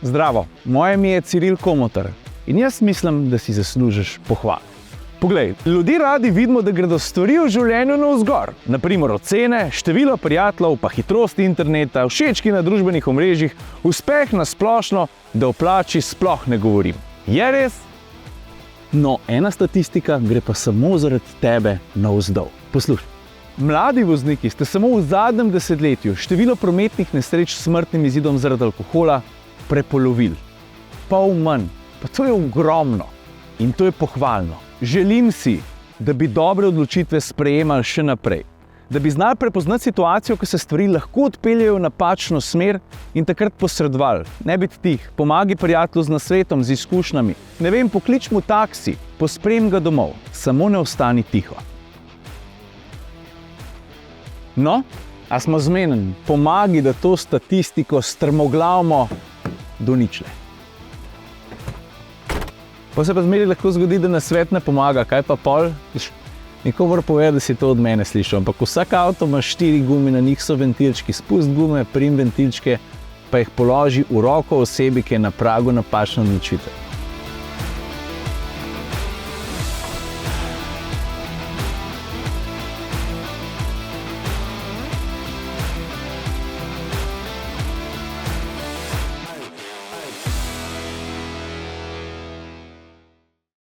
Zdravo, moje ime je Ciril Komotar in jaz mislim, da si zaslužiš pohval. Poglej, ljudje radi vidimo, da gredo stvari v življenju navzgor. Naprimer ocene, število prijateljev, pa hitrost interneta, všečki na družbenih omrežjih, uspeh na splošno, da o plači sploh ne govorim. Je res? No, ena statistika gre pa samo zaradi tebe navzdol. Poslušaj. Mladi vozniki ste samo v zadnjem desetletju število prometnih nesreč s smrtnim izidom zaradi alkohola prepolovili. Pol manj. Pa to je ogromno. In to je pohvalno. Želim si, da bi dobre odločitve sprejemali še naprej. Da bi znali prepoznati situacijo, ko se stvari lahko odpeljejo v napačno smer in takrat posredovali. Ne biti tih, pomagi prijatelju z nasvetom, z izkušnjami. Ne vem, poklič mu taksi, posprem ga domov. Samo ne ostani tiho. No, a smo zmenjeni? Pomagi, da to statistiko strmoglavimo do ničle. Pa se pa zmeri lahko zgodi, da nasvet ne pomaga, kaj pa pol? Nikogar pove, da si to od mene slišal, ampak vsak avto ima 4 gume, na njih so ventilčki, spust gume, prim ventilčke, pa jih položi v roko osebi, ki je na pragu napačne odločitve.